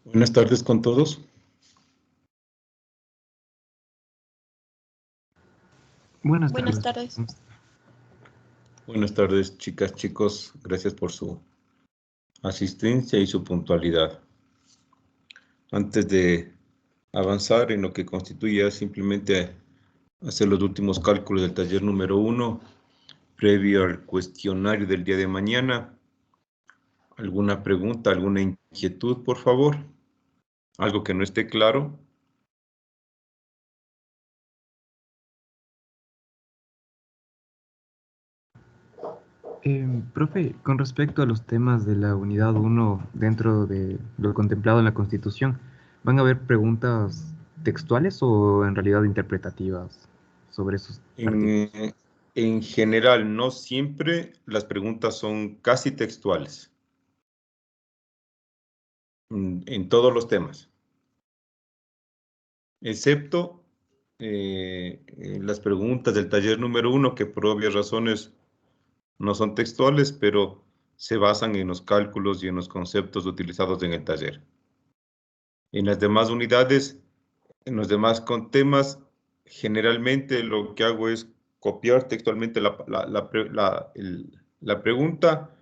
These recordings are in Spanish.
Buenas tardes con todos. Buenas tardes. Buenas tardes, chicas, chicos. Gracias por su asistencia y su puntualidad. Antes de avanzar en lo que constituye simplemente hacer los últimos cálculos del taller número 1, previo al cuestionario del día de mañana, ¿alguna pregunta, alguna inquietud, por favor? ¿Algo que no esté claro? Profe, con respecto a los temas de la unidad 1 dentro de lo contemplado en la Constitución, ¿van a haber preguntas textuales o en realidad interpretativas sobre esos artículos? En general, no siempre las preguntas son casi textuales. En todos los temas. Excepto las preguntas del taller número 1, que por obvias razones no son textuales, pero se basan en los cálculos y en los conceptos utilizados en el taller. En las demás unidades, en los demás temas, generalmente lo que hago es copiar textualmente la pregunta,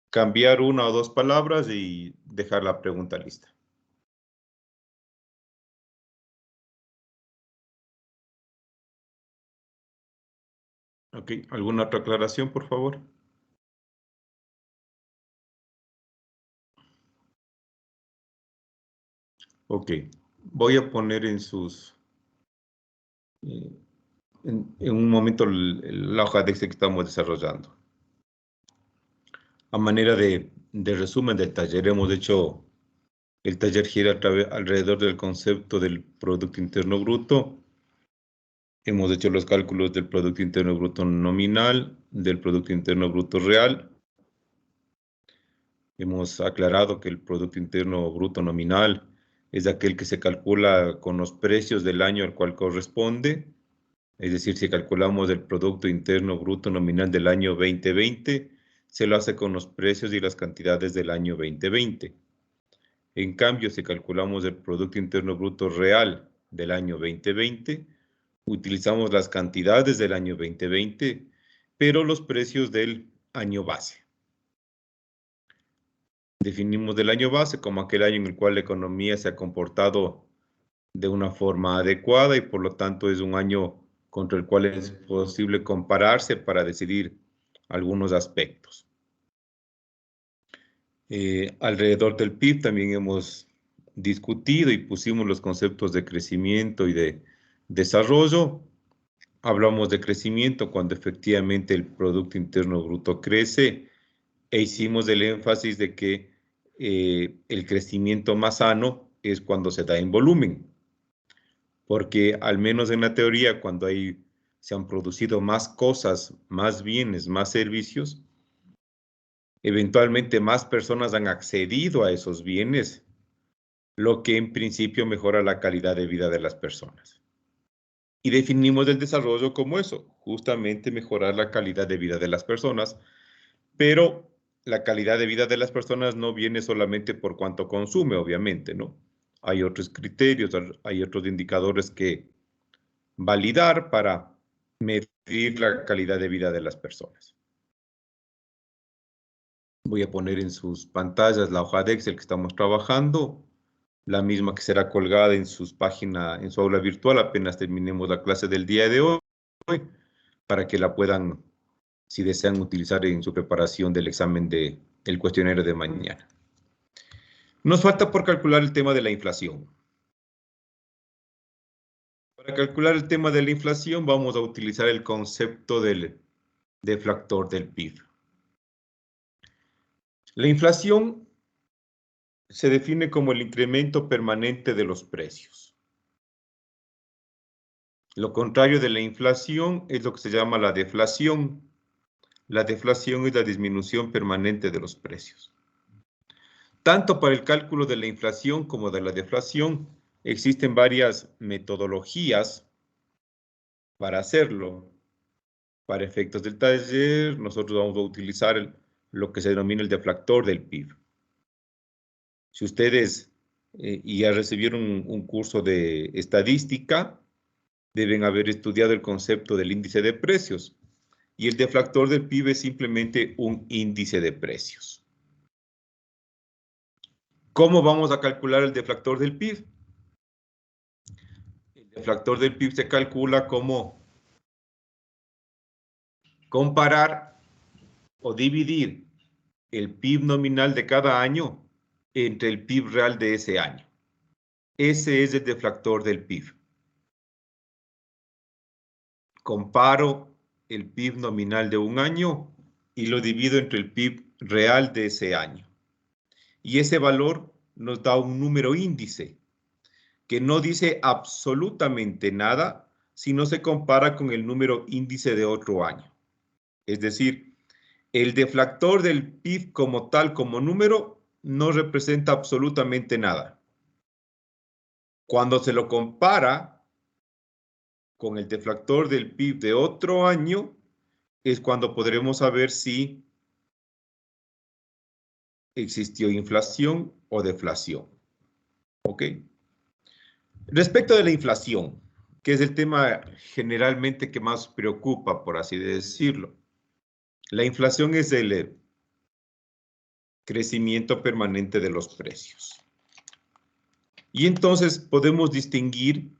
cambiar una o dos palabras y dejar la pregunta lista. Ok, ¿alguna otra aclaración, por favor? Ok, voy a poner en sus... en un momento la hoja de Excel que estamos desarrollando. A manera de resumen del taller, hemos hecho... El taller gira alrededor del concepto del Producto Interno Bruto. Hemos hecho los cálculos del Producto Interno Bruto nominal, del Producto Interno Bruto real. Hemos aclarado que el Producto Interno Bruto nominal es aquel que se calcula con los precios del año al cual corresponde. Es decir, si calculamos el Producto Interno Bruto nominal del año 2020, se lo hace con los precios y las cantidades del año 2020. En cambio, si calculamos el Producto Interno Bruto real del año 2020, utilizamos las cantidades del año 2020, pero los precios del año base. Definimos el año base como aquel año en el cual la economía se ha comportado de una forma adecuada y por lo tanto es un año contra el cual es posible compararse para decidir algunos aspectos. Alrededor del PIB también hemos discutido y pusimos los conceptos de crecimiento y de desarrollo. Hablamos de crecimiento cuando efectivamente el Producto Interno Bruto crece e hicimos el énfasis de que el crecimiento más sano es cuando se da en volumen. Porque al menos en la teoría, cuando se han producido más cosas, más bienes, más servicios, eventualmente más personas han accedido a esos bienes, lo que en principio mejora la calidad de vida de las personas. Y definimos el desarrollo como eso, justamente mejorar la calidad de vida de las personas, pero la calidad de vida de las personas no viene solamente por cuánto consume, obviamente, ¿no? Hay otros criterios, hay otros indicadores que validar para medir la calidad de vida de las personas. Voy a poner en sus pantallas la hoja de Excel que estamos trabajando, la misma que será colgada en sus páginas, en su aula virtual, apenas terminemos la clase del día de hoy, para que la puedan, si desean, utilizar en su preparación del examen del cuestionario de mañana. Nos falta por calcular el tema de la inflación. Para calcular el tema de la inflación vamos a utilizar el concepto del deflactor del PIB. La inflación se define como el incremento permanente de los precios. Lo contrario de la inflación es lo que se llama la deflación. La deflación es la disminución permanente de los precios. Tanto para el cálculo de la inflación como de la deflación existen varias metodologías para hacerlo. Para efectos del taller, nosotros vamos a utilizar lo que se denomina el deflactor del PIB. Si ustedes ya recibieron un curso de estadística, deben haber estudiado el concepto del índice de precios. Y el deflactor del PIB es simplemente un índice de precios. ¿Cómo vamos a calcular el deflactor del PIB? El deflactor del PIB se calcula como comparar o dividir el PIB nominal de cada año entre el PIB real de ese año. Ese es el deflactor del PIB. Comparo el PIB nominal de un año y lo divido entre el PIB real de ese año. Y ese valor nos da un número índice que no dice absolutamente nada si no se compara con el número índice de otro año. Es decir, el deflactor del PIB como tal, como número, no representa absolutamente nada. Cuando se lo compara con el deflactor del PIB de otro año, es cuando podremos saber si existió inflación o deflación. ¿Ok? Respecto de la inflación, que es el tema generalmente que más preocupa, por así decirlo. La inflación es el crecimiento permanente de los precios. Y entonces podemos distinguir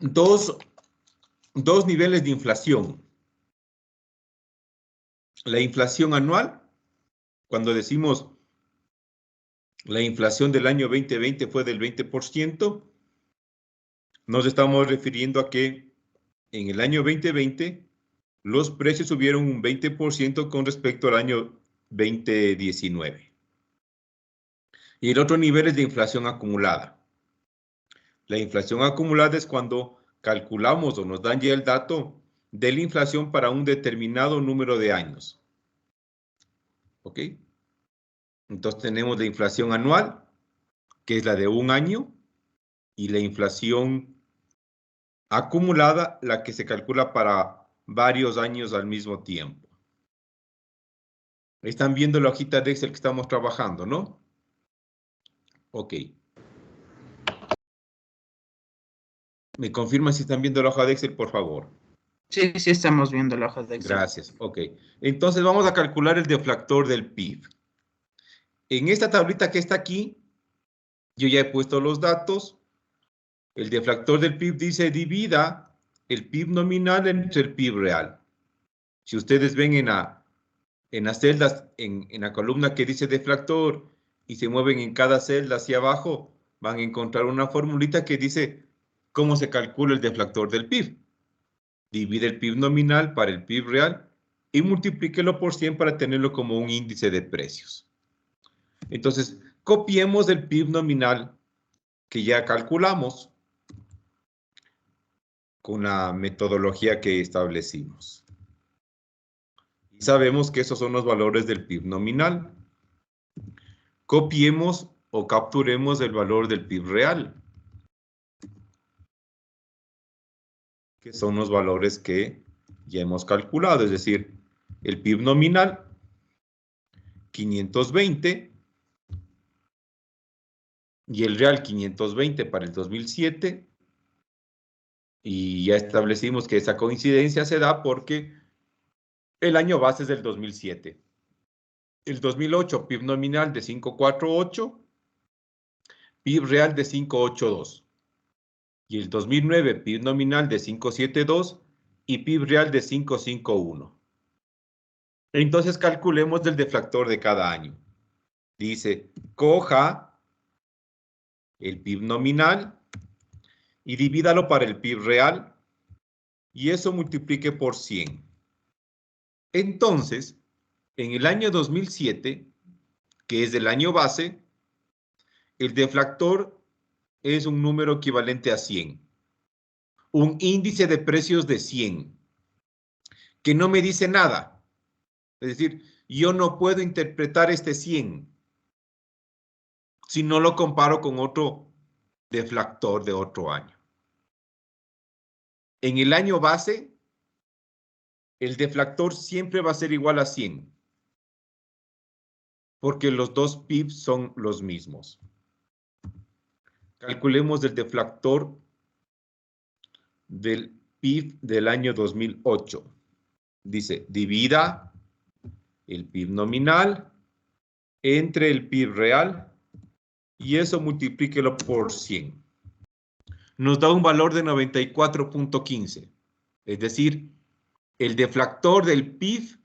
dos niveles de inflación. La inflación anual, cuando decimos la inflación del año 2020 fue del 20%, nos estamos refiriendo a que en el año 2020 los precios subieron un 20% con respecto al año 2019. Y el otro nivel es de inflación acumulada. La inflación acumulada es cuando calculamos o nos dan ya el dato de la inflación para un determinado número de años. ¿Ok? Entonces tenemos la inflación anual, que es la de un año, y la inflación acumulada, la que se calcula para varios años al mismo tiempo. Están viendo la hojita de Excel que estamos trabajando, ¿no? Ok. ¿Me confirman si están viendo la hoja de Excel, por favor? Sí, sí estamos viendo la hoja de Excel. Gracias. Ok. Entonces vamos a calcular el deflactor del PIB. En esta tablita que está aquí, yo ya he puesto los datos. El deflactor del PIB dice divida el PIB nominal entre el PIB real. Si ustedes ven en las celdas, en la columna que dice deflactor y se mueven en cada celda hacia abajo, van a encontrar una formulita que dice cómo se calcula el deflactor del PIB. Divide el PIB nominal para el PIB real y multiplíquelo por 100 para tenerlo como un índice de precios. Entonces, copiemos el PIB nominal que ya calculamos con la metodología que establecimos. Y sabemos que esos son los valores del PIB nominal. Copiemos o capturemos el valor del PIB real, que son los valores que ya hemos calculado, es decir, el PIB nominal, 520, y el real 520 para el 2007, y ya establecimos que esa coincidencia se da porque el año base es del 2007. El 2008, PIB nominal de 548, PIB real de 582. Y el 2009, PIB nominal de 572 y PIB real de 551. Entonces calculemos el deflactor de cada año. Dice, coja el PIB nominal y divídalo para el PIB real y eso multiplique por 100. Entonces, en el año 2007, que es el año base, el deflactor es un número equivalente a 100. Un índice de precios de 100, que no me dice nada. Es decir, yo no puedo interpretar este 100 si no lo comparo con otro deflactor de otro año. En el año base, el deflactor siempre va a ser igual a 100, porque los dos PIB son los mismos. Calculemos el deflactor del PIB del año 2008. Dice, divida el PIB nominal entre el PIB real y eso multiplíquelo por 100. Nos da un valor de 94.15. Es decir, el deflactor del PIB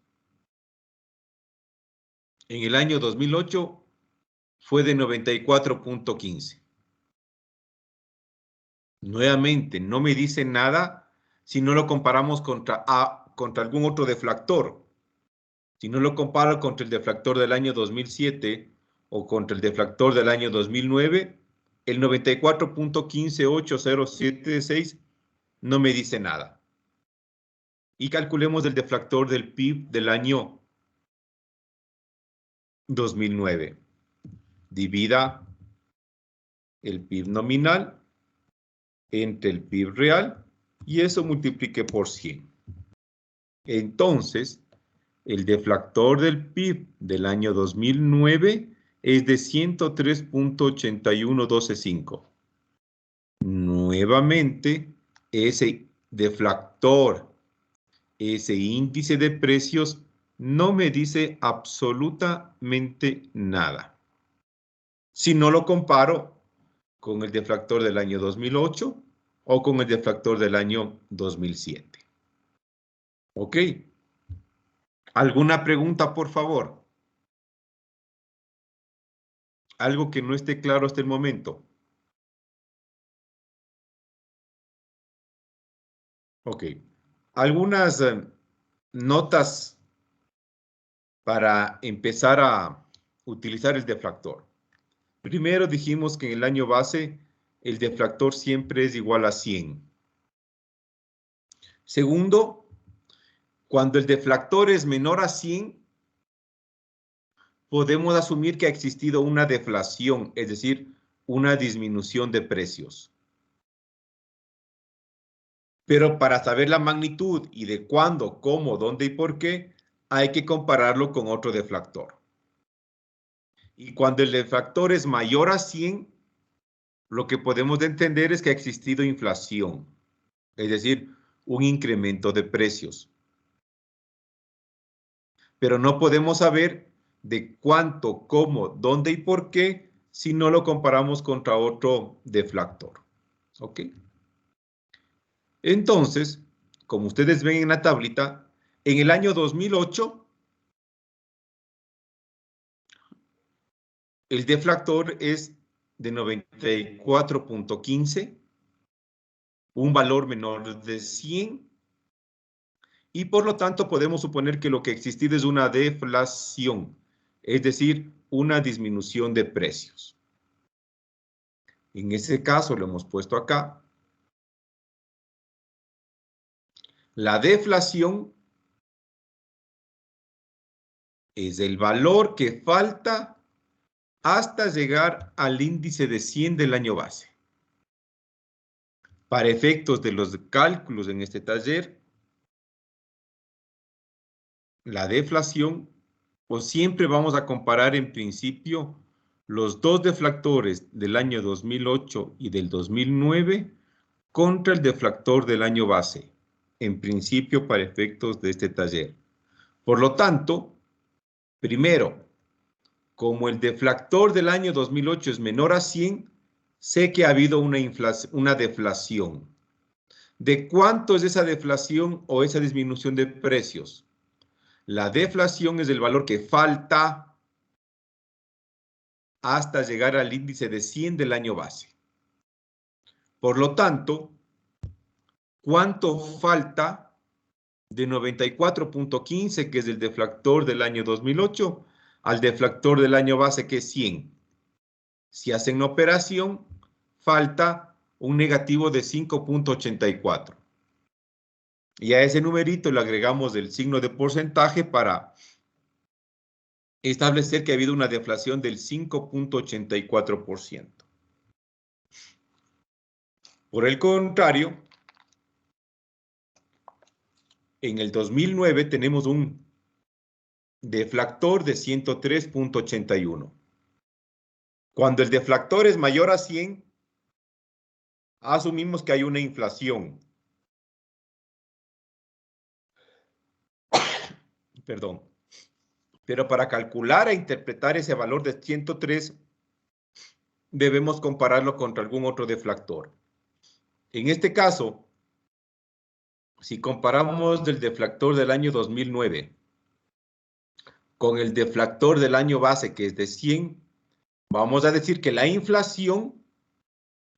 en el año 2008 fue de 94.15. Nuevamente, no me dice nada si no lo comparamos contra algún otro deflactor. Si no lo comparo contra el deflactor del año 2007 o contra el deflactor del año 2009, el 94.158076 no me dice nada. Y calculemos el deflactor del PIB del año 2009. Divida el PIB nominal entre el PIB real y eso multiplique por 100. Entonces, el deflactor del PIB del año 2009 es de 103.81125. Nuevamente, ese deflactor, ese índice de precios, no me dice absolutamente nada. Si no lo comparo con el deflactor del año 2008 o con el deflactor del año 2007. ¿Ok? ¿Alguna pregunta, por favor? ¿Algo que no esté claro hasta el momento? Ok. Algunas notas para empezar a utilizar el deflactor. Primero dijimos que en el año base el deflactor siempre es igual a 100. Segundo, cuando el deflactor es menor a 100, podemos asumir que ha existido una deflación, es decir, una disminución de precios. Pero para saber la magnitud y de cuándo, cómo, dónde y por qué, hay que compararlo con otro deflactor. Y cuando el deflactor es mayor a 100, lo que podemos entender es que ha existido inflación, es decir, un incremento de precios. Pero no podemos saber de cuánto, cómo, dónde y por qué si no lo comparamos contra otro deflactor. ¿Ok? Entonces, como ustedes ven en la tablita, en el año 2008, el deflactor es de 94.15, un valor menor de 100, y por lo tanto podemos suponer que lo que ha existido es una deflación, es decir, una disminución de precios. En ese caso lo hemos puesto acá. La deflación es el valor que falta hasta llegar al índice de 100 del año base. Para efectos de los cálculos en este taller, la deflación, pues siempre vamos a comparar en principio los dos deflactores del año 2008 y del 2009 contra el deflactor del año base, en principio para efectos de este taller. Por lo tanto, primero, como el deflactor del año 2008 es menor a 100, sé que ha habido una deflación. ¿De cuánto es esa deflación o esa disminución de precios? La deflación es el valor que falta hasta llegar al índice de 100 del año base. Por lo tanto, ¿cuánto falta de 94.15, que es el deflactor del año 2008, al deflactor del año base, que es 100? Si hacen una operación, falta un negativo de 5.84. Y a ese numerito le agregamos el signo de porcentaje para establecer que ha habido una deflación del 5.84%. Por el contrario, en el 2009 tenemos un deflactor de 103.81. Cuando el deflactor es mayor a 100, asumimos que hay una inflación. Perdón. Pero para calcular e interpretar ese valor de 103, debemos compararlo contra algún otro deflactor. En este caso, si comparamos el deflactor del año 2009 con el deflactor del año base, que es de 100, vamos a decir que la inflación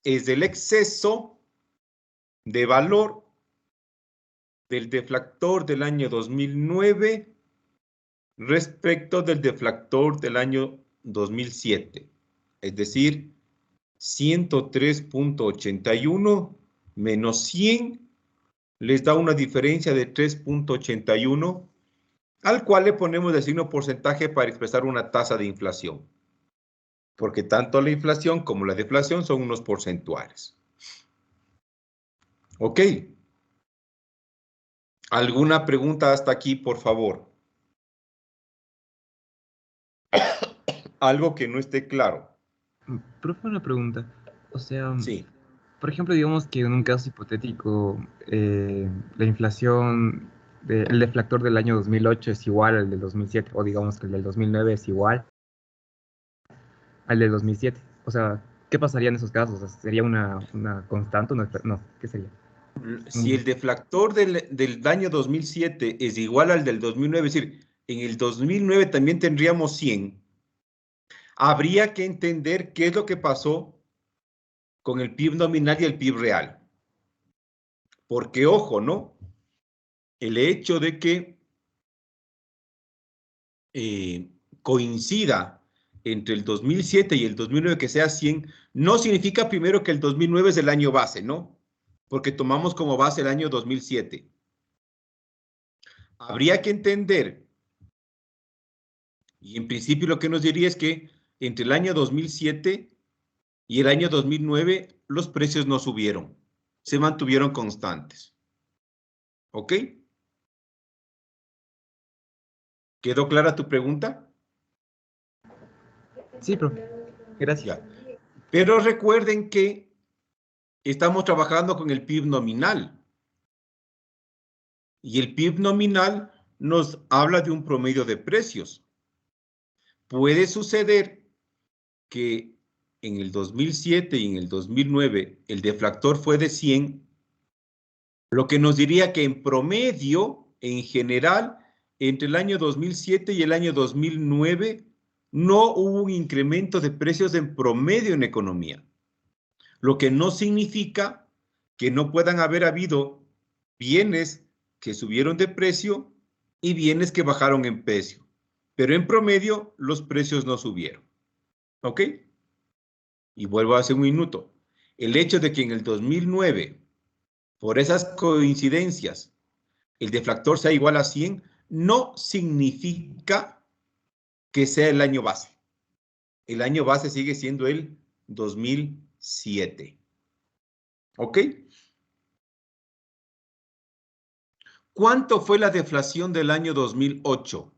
es el exceso de valor del deflactor del año 2009 respecto del deflactor del año 2007. Es decir, 103.81 menos 100 les da una diferencia de 3.81, al cual le ponemos el signo porcentaje para expresar una tasa de inflación. Porque tanto la inflación como la deflación son unos porcentuales. ¿Ok? ¿Alguna pregunta hasta aquí, por favor? Algo que no esté claro. Profe, una pregunta. O sea, Sí. por ejemplo, digamos que en un caso hipotético, la inflación, el deflactor del año 2008 es igual al del 2007, o digamos que el del 2009 es igual al del 2007. O sea, ¿qué pasaría en esos casos? O sea, ¿sería una constante? No, ¿qué sería? Si el deflactor del año 2007 es igual al del 2009, es decir, en el 2009 también tendríamos 100, habría que entender qué es lo que pasó con el PIB nominal y el PIB real. Porque, ojo, ¿no? El hecho de que coincida entre el 2007 y el 2009 que sea 100, no significa primero que el 2009 es el año base, ¿no? Porque tomamos como base el año 2007. Habría que entender, y en principio lo que nos diría es que entre el año 2007 y el año 2009 los precios no subieron, se mantuvieron constantes. ¿Ok? ¿Quedó clara tu pregunta? Sí, profe. Gracias. Ya. Pero recuerden que estamos trabajando con el PIB nominal. Y el PIB nominal nos habla de un promedio de precios. Puede suceder que en el 2007 y en el 2009 el deflactor fue de 100, lo que nos diría que en promedio, en general, entre el año 2007 y el año 2009, no hubo un incremento de precios en promedio en economía. Lo que no significa que no puedan haber habido bienes que subieron de precio y bienes que bajaron en precio. Pero en promedio, los precios no subieron. ¿Ok? Y vuelvo hace un minuto. El hecho de que en el 2009, por esas coincidencias, el deflactor sea igual a 100, no significa que sea el año base. El año base sigue siendo el 2007. ¿Ok? ¿Cuánto fue la deflación del año 2008?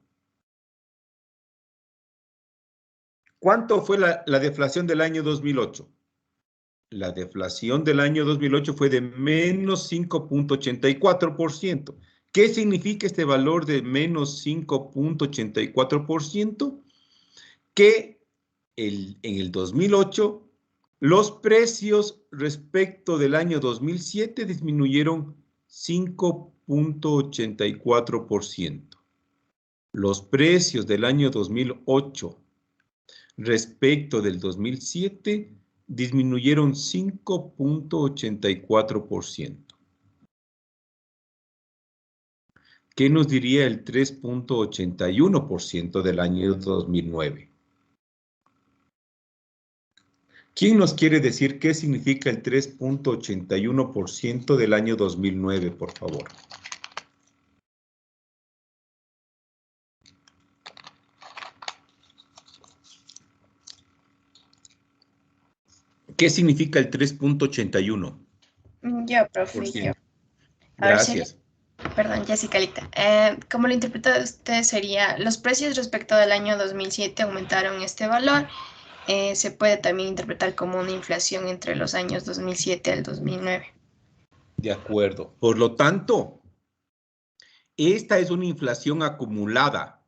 ¿Cuánto fue la deflación del año 2008? La deflación del año 2008 fue de menos 5.84%. ¿Qué significa este valor de menos 5.84%? Que en el 2008 los precios respecto del año 2007 disminuyeron 5.84%. Los precios del año 2008 respecto del 2007 disminuyeron 5.84%. ¿Qué nos diría el 3.81% del año 2009? ¿Quién nos quiere decir qué significa el 3.81% del año 2009, por favor? ¿Qué significa el 3.81%? Yo, profe, yo. A ver, Gracias. Perdón, Jessica Lita. ¿Cómo lo interpreta usted? Sería, los precios respecto del año 2007 aumentaron este valor. Se puede también interpretar como una inflación entre los años 2007 al 2009. De acuerdo. Por lo tanto, esta es una inflación acumulada.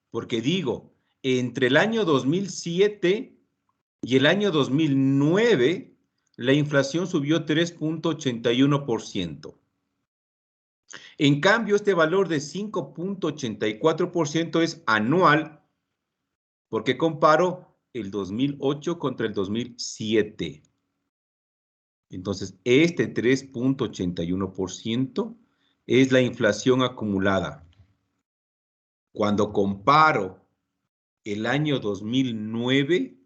Porque digo, entre el año 2007 y el año 2009, la inflación subió 3.81%. En cambio, este valor de 5.84% es anual, porque comparo el 2008 contra el 2007. Entonces, este 3.81% es la inflación acumulada. Cuando comparo el año 2009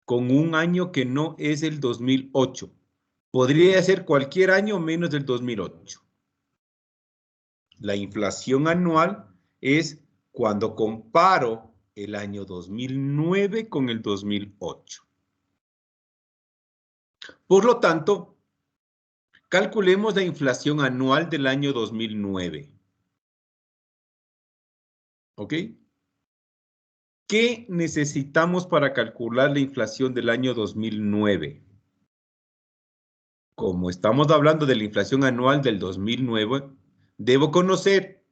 con un año que no es el 2008, podría ser cualquier año menos del 2008. La inflación anual es cuando comparo el año 2009 con el 2008. Por lo tanto, calculemos la inflación anual del año 2009. ¿Ok? ¿Qué necesitamos para calcular la inflación del año 2009? Como estamos hablando de la inflación anual del 2009, debo conocer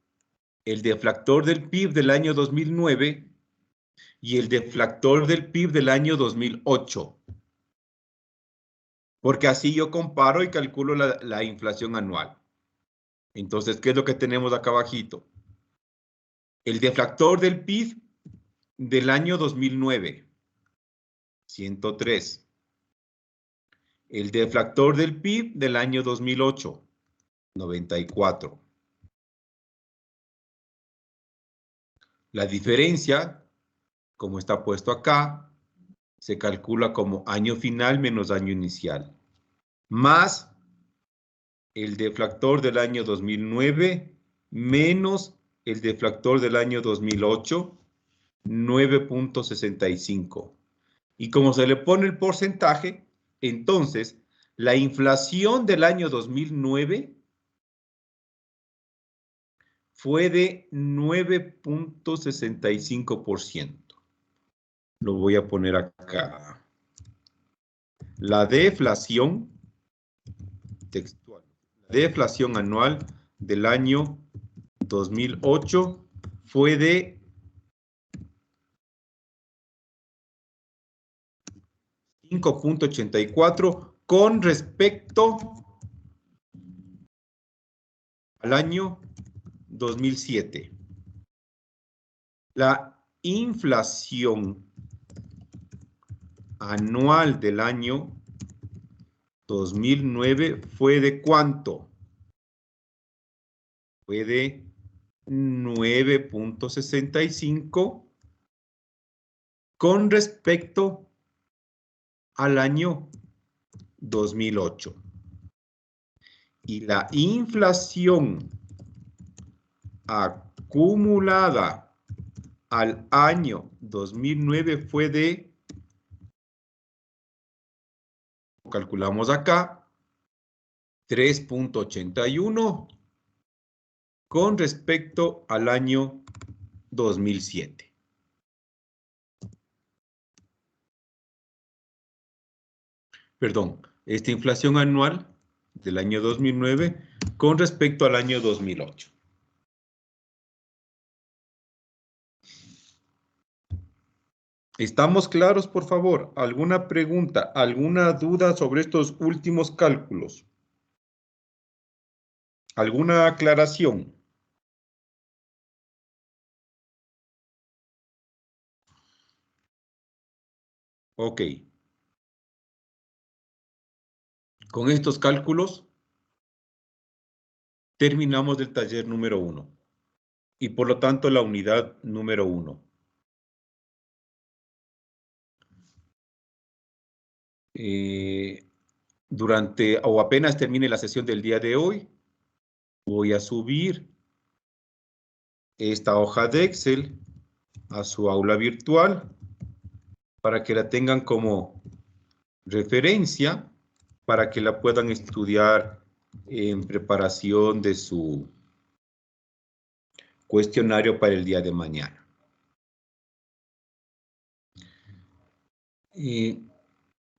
el deflactor del PIB del año 2009 y el deflactor del PIB del año 2008. Porque así yo comparo y calculo la inflación anual. Entonces, ¿qué es lo que tenemos acá abajito? El deflactor del PIB del año 2009, 103. El deflactor del PIB del año 2008, 94. La diferencia, como está puesto acá, se calcula como año final menos año inicial, más el deflactor del año 2009 menos el deflactor del año 2008, 9.65. Y como se le pone el porcentaje, entonces la inflación del año 2009 fue de 9.65%. Lo voy a poner acá. La deflación textual, la deflación anual del año 2008 fue de 5.84 con respecto al año 2007. La inflación anual del año 2009 fue de ¿cuánto? Fue de 9.65 con respecto al año 2008. Y la inflación acumulada al año 2009 fue de, calculamos acá, 3.81 con respecto al año 2007. Perdón, esta inflación anual del año 2009 con respecto al año 2008. ¿Estamos claros, por favor? ¿Alguna pregunta, alguna duda sobre estos últimos cálculos? ¿Alguna aclaración? Ok. Con estos cálculos terminamos el taller número 1 y por lo tanto la unidad número 1. Durante o apenas termine la sesión del día de hoy, voy a subir esta hoja de Excel a su aula virtual para que la tengan como referencia, para que la puedan estudiar en preparación de su cuestionario para el día de mañana.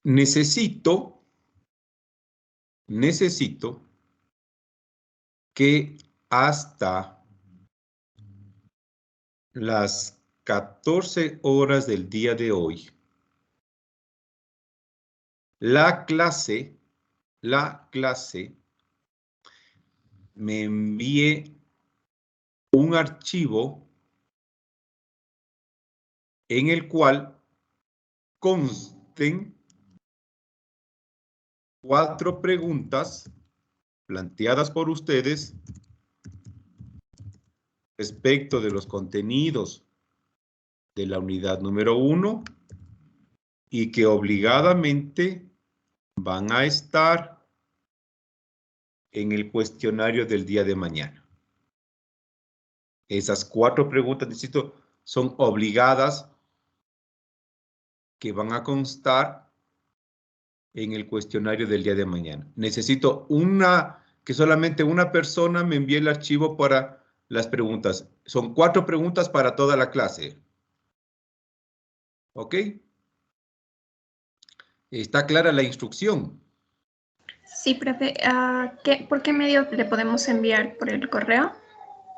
Necesito que hasta las 14 horas del día de hoy, la clase me envíe un archivo en el cual consten 4 preguntas planteadas por ustedes respecto de los contenidos de la unidad número 1 y que obligadamente van a estar en el cuestionario del día de mañana. Esas 4 preguntas, necesito, son obligadas, que van a constar en el cuestionario del día de mañana. Necesito que solamente una persona me envíe el archivo para las preguntas. Son 4 preguntas para toda la clase. ¿Ok? ¿Está clara la instrucción? Sí, profe. ¿Por qué medio le podemos enviar? ¿Por el correo?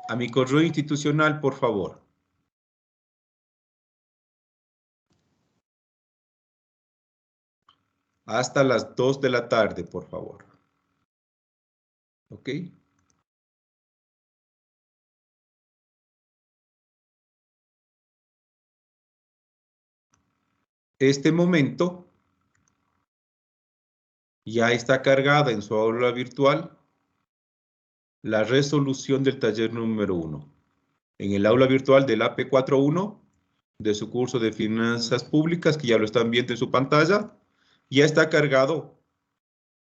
A mi correo institucional, por favor. Hasta las 2 de la tarde, por favor. ¿Ok? Este momento ya está cargada en su aula virtual la resolución del taller número 1. En el aula virtual del AP41 de su curso de Finanzas Públicas, que ya lo están viendo en su pantalla, ya está cargado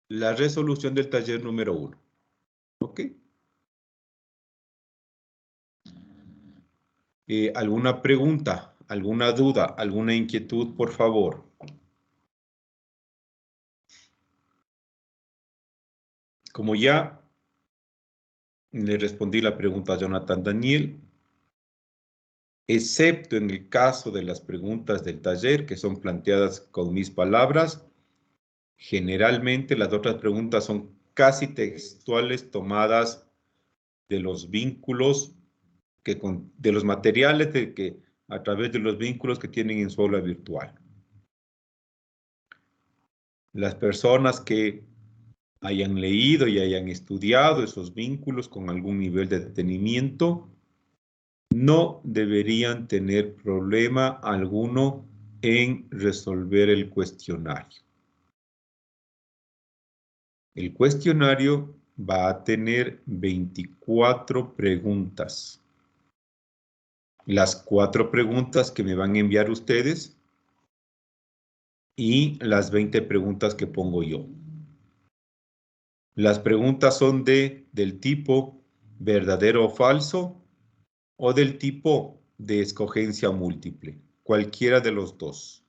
la resolución del taller número 1. ¿Ok? ¿Alguna pregunta, alguna duda, alguna inquietud, por favor? Como ya le respondí la pregunta a Jonathan Daniel, excepto en el caso de las preguntas del taller que son planteadas con mis palabras, generalmente las otras preguntas son casi textuales tomadas de los vínculos, de los materiales a través de los vínculos que tienen en su aula virtual. Las personas que hayan leído y hayan estudiado esos vínculos con algún nivel de detenimiento no deberían tener problema alguno en resolver el cuestionario. El cuestionario va a tener 24 preguntas. Las 4 preguntas que me van a enviar ustedes y las 20 preguntas que pongo yo. Las preguntas son del tipo verdadero o falso o del tipo de escogencia múltiple, cualquiera de los dos.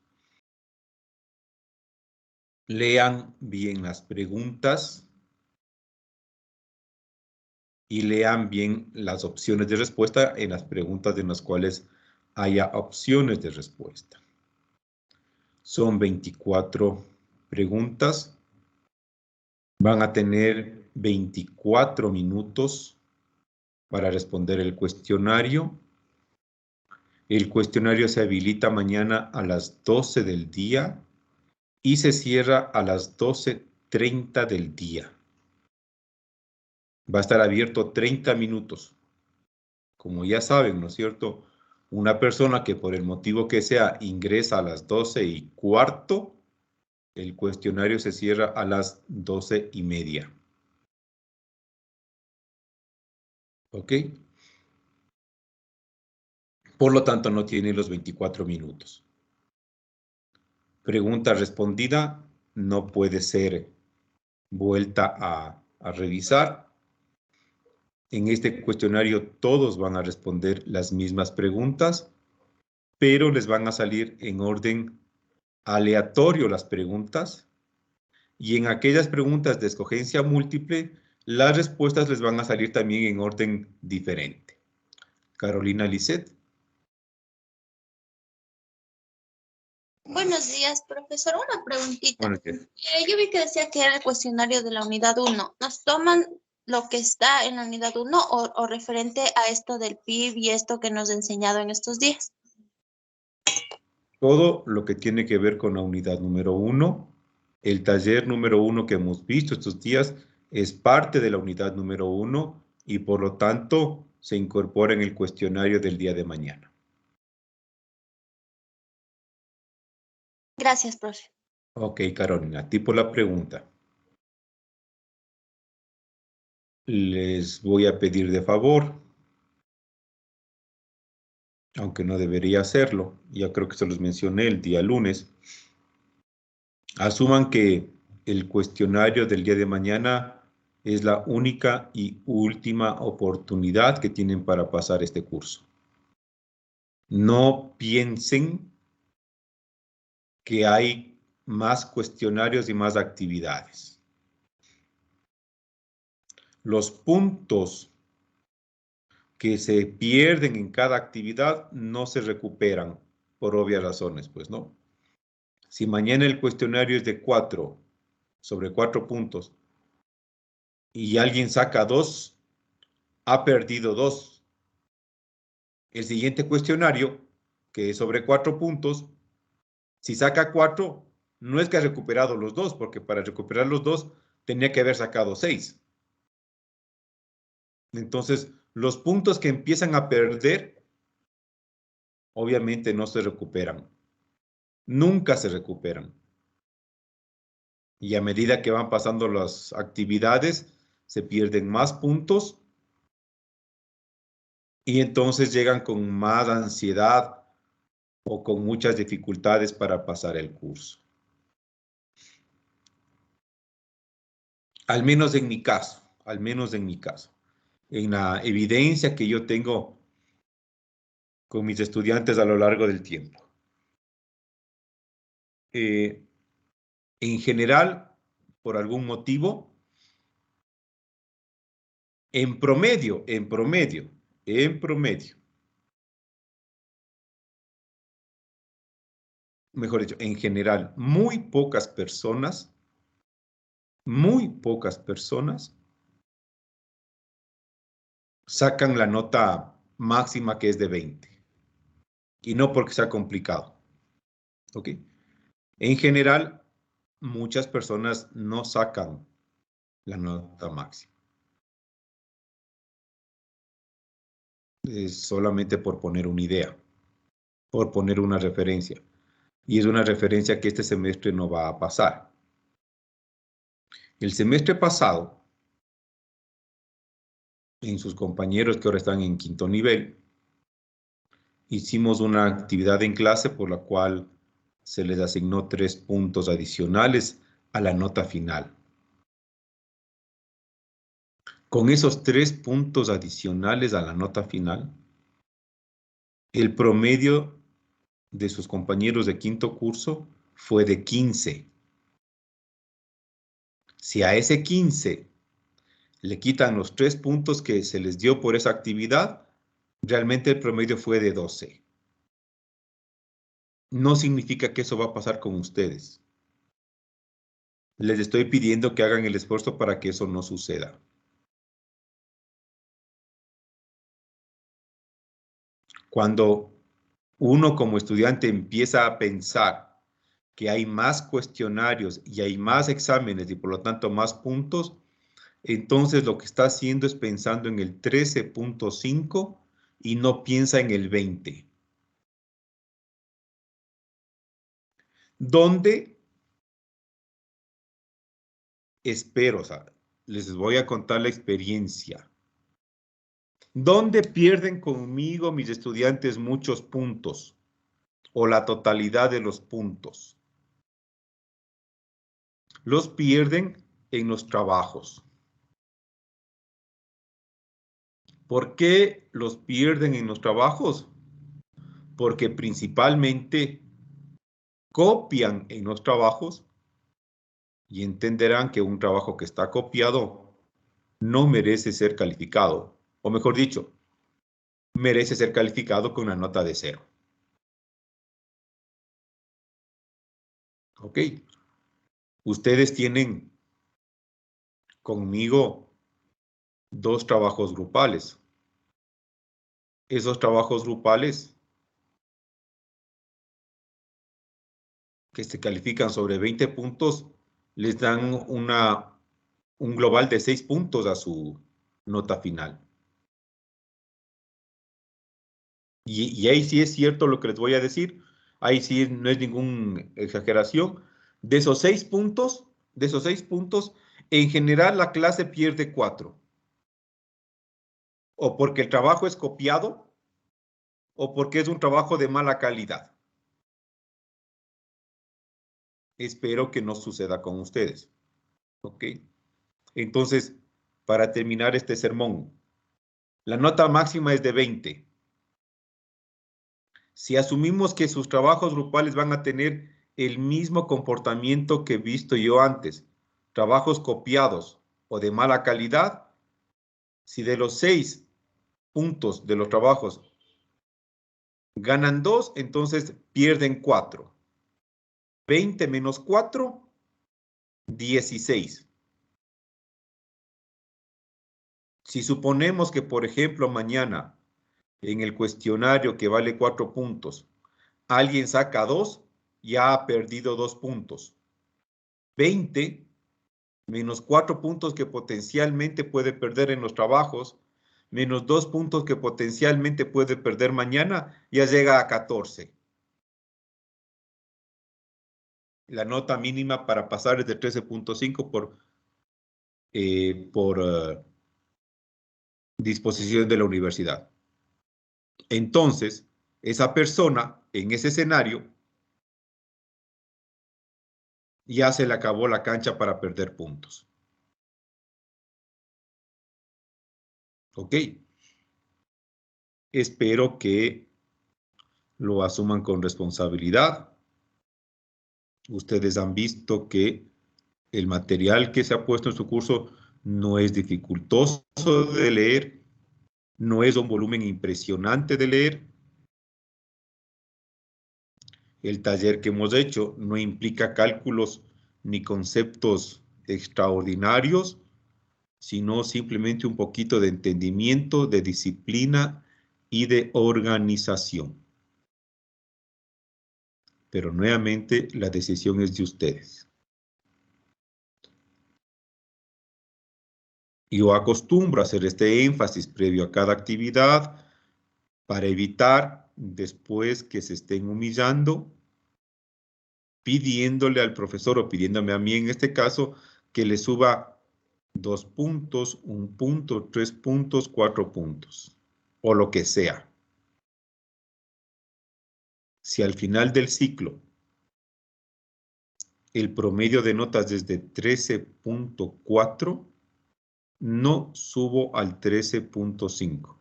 Lean bien las preguntas y lean bien las opciones de respuesta en las preguntas en las cuales haya opciones de respuesta. Son 24 preguntas. Van a tener 24 minutos para responder el cuestionario. El cuestionario se habilita mañana a las 12 del día y se cierra a las 12:30 del día. Va a estar abierto 30 minutos. Como ya saben, ¿no es cierto? Una persona que por el motivo que sea ingresa a las 12:15, el cuestionario se cierra a las 12:30. ¿Ok? Por lo tanto, no tiene los 24 minutos. Pregunta respondida no puede ser vuelta a revisar. En este cuestionario todos van a responder las mismas preguntas, pero les van a salir en orden aleatorio las preguntas. Y en aquellas preguntas de escogencia múltiple, las respuestas les van a salir también en orden diferente. Carolina Lisset. Buenos días, profesor. Una preguntita. Buenos días. Yo vi que decía que era el cuestionario de la unidad 1. ¿Nos toman lo que está en la unidad 1 o referente a esto del PIB y esto que nos ha enseñado en estos días? Todo lo que tiene que ver con la unidad número 1, el taller número 1 que hemos visto estos días es parte de la unidad número 1 y por lo tanto se incorpora en el cuestionario del día de mañana. Gracias, profe. Ok, Carolina, a ti por la pregunta. Les voy a pedir de favor, aunque no debería hacerlo, ya creo que se los mencioné el día lunes, asuman que el cuestionario del día de mañana es la única y última oportunidad que tienen para pasar este curso. No piensen que hay más cuestionarios y más actividades. Los puntos que se pierden en cada actividad no se recuperan por obvias razones, pues, ¿no? Si mañana el cuestionario es de 4, sobre 4 puntos, y alguien saca 2, ha perdido 2. El siguiente cuestionario, que es sobre 4 puntos, si saca 4, no es que ha recuperado los 2, porque para recuperar los 2 tenía que haber sacado 6. Entonces, los puntos que empiezan a perder, obviamente no se recuperan. Nunca se recuperan. Y a medida que van pasando las actividades, se pierden más puntos y entonces llegan con más ansiedad o con muchas dificultades para pasar el curso. Al menos en mi caso, en la evidencia que yo tengo con mis estudiantes a lo largo del tiempo. En general, por algún motivo, en promedio, mejor dicho, en general, muy pocas personas sacan la nota máxima que es de 20. Y no porque sea complicado. ¿Ok? En general, muchas personas no sacan la nota máxima. Es solamente por poner una idea, por poner una referencia. Y es una referencia que este semestre no va a pasar. El semestre pasado, en sus compañeros que ahora están en quinto nivel, hicimos una actividad en clase por la cual se les asignó 3 puntos adicionales a la nota final. Con esos 3 puntos adicionales a la nota final, el promedio de sus compañeros de quinto curso fue de 15. Si a ese 15 le quitan los 3 puntos que se les dio por esa actividad, realmente el promedio fue de 12. No significa que eso va a pasar con ustedes. Les estoy pidiendo que hagan el esfuerzo para que eso no suceda. Cuando uno como estudiante empieza a pensar que hay más cuestionarios y hay más exámenes y por lo tanto más puntos, entonces lo que está haciendo es pensando en el 13.5 y no piensa en el 20. ¿Dónde? Espero, o sea, les voy a contar la experiencia. ¿Dónde pierden conmigo mis estudiantes muchos puntos? O la totalidad de los puntos. Los pierden en los trabajos. ¿Por qué los pierden en los trabajos? Porque principalmente copian en los trabajos y entenderán que un trabajo que está copiado no merece ser calificado, o mejor dicho, merece ser calificado con una nota de 0. Ok. Ustedes tienen conmigo 2 trabajos grupales. Esos trabajos grupales que se califican sobre 20 puntos les dan un global de 6 puntos a su nota final. Y ahí sí es cierto lo que les voy a decir. Ahí sí no es ninguna exageración. De esos 6 puntos, en general la clase pierde 4. O porque el trabajo es copiado, o porque es un trabajo de mala calidad. Espero que no suceda con ustedes. ¿Ok? Entonces, para terminar este sermón, la nota máxima es de 20. Si asumimos que sus trabajos grupales van a tener el mismo comportamiento que he visto yo antes, trabajos copiados o de mala calidad, si de los 6 puntos de los trabajos ganan 2, entonces pierden 4. 20 menos 4, 16. Si suponemos que, por ejemplo, mañana en el cuestionario que vale 4 puntos, alguien saca 2, ya ha perdido 2 puntos. 20 menos 4 puntos que potencialmente puede perder en los trabajos, menos 2 puntos que potencialmente puede perder mañana, ya llega a 14. La nota mínima para pasar es de 13.5 por disposición de la universidad. Entonces, esa persona en ese escenario ya se le acabó la cancha para perder puntos. ¿Ok? Espero que lo asuman con responsabilidad. Ustedes han visto que el material que se ha puesto en su curso no es dificultoso de leer, no es un volumen impresionante de leer. El taller que hemos hecho no implica cálculos ni conceptos extraordinarios, sino simplemente un poquito de entendimiento, de disciplina y de organización. Pero nuevamente la decisión es de ustedes. Yo acostumbro a hacer este énfasis previo a cada actividad para evitar después que se estén humillando, pidiéndole al profesor o pidiéndome a mí en este caso que le suba 2 puntos, 1 punto, 3 puntos, 4 puntos, o lo que sea. Si al final del ciclo el promedio de notas es de 13.4, no subo al 13.5.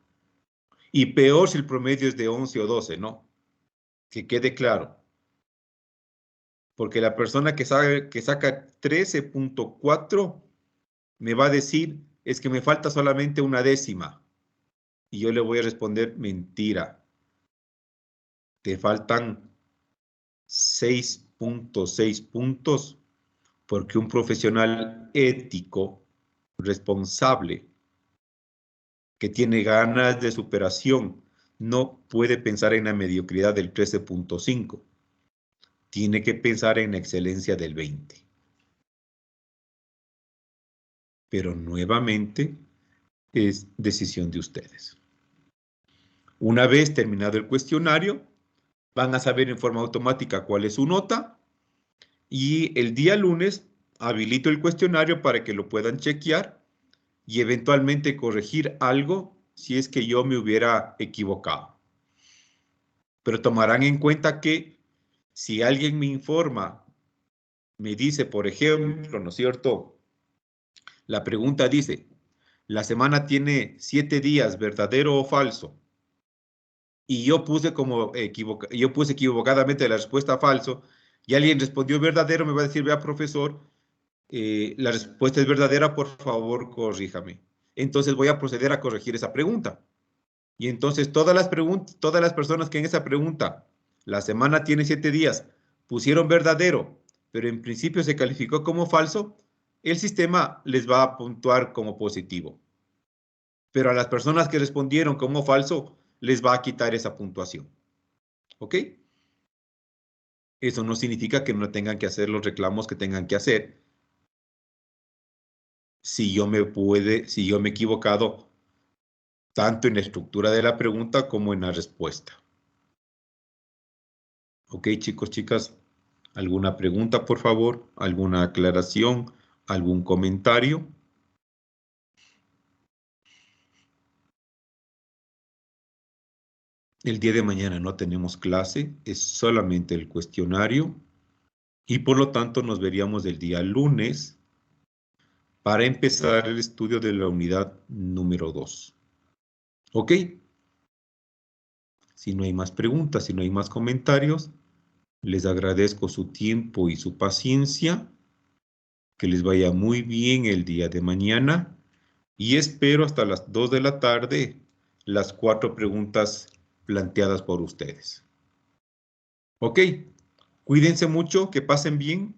Y peor si el promedio es de 11 o 12, ¿no? Que quede claro. Porque la persona que saca 13.4 me va a decir, es que me falta solamente una décima. Y yo le voy a responder, mentira. Te faltan 6.6 puntos porque un profesional ético, responsable, que tiene ganas de superación, no puede pensar en la mediocridad del 13.5. Tiene que pensar en la excelencia del 20. Pero nuevamente es decisión de ustedes. Una vez terminado el cuestionario, van a saber en forma automática cuál es su nota y el día lunes habilito el cuestionario para que lo puedan chequear y eventualmente corregir algo si es que yo me hubiera equivocado. Pero tomarán en cuenta que si alguien me informa, me dice, por ejemplo, ¿no es cierto? La pregunta dice, la semana tiene 7 días, ¿verdadero o falso? Y yo puse equivocadamente la respuesta falso y alguien respondió verdadero, me va a decir, vea, profesor, la respuesta es verdadera, por favor, corríjame. entonces voy a proceder a corregir esa pregunta. Y entonces todas las personas que en esa pregunta, la semana tiene 7 días, pusieron verdadero, pero en principio se calificó como falso, el sistema les va a puntuar como positivo. Pero a las personas que respondieron como falso, les va a quitar esa puntuación. ¿Ok? Eso no significa que no tengan que hacer los reclamos que tengan que hacer. Si yo me he equivocado tanto en la estructura de la pregunta como en la respuesta. Ok, chicos, chicas, ¿alguna pregunta, por favor? ¿Alguna aclaración? ¿Algún comentario? El día de mañana no tenemos clase, es solamente el cuestionario y por lo tanto nos veríamos el día lunes para empezar el estudio de la unidad número 2. ¿Ok? Si no hay más preguntas, si no hay más comentarios, les agradezco su tiempo y su paciencia. Que les vaya muy bien el día de mañana y espero hasta las 2 de la tarde las 4 preguntas planteadas por ustedes. Ok, cuídense mucho, que pasen bien.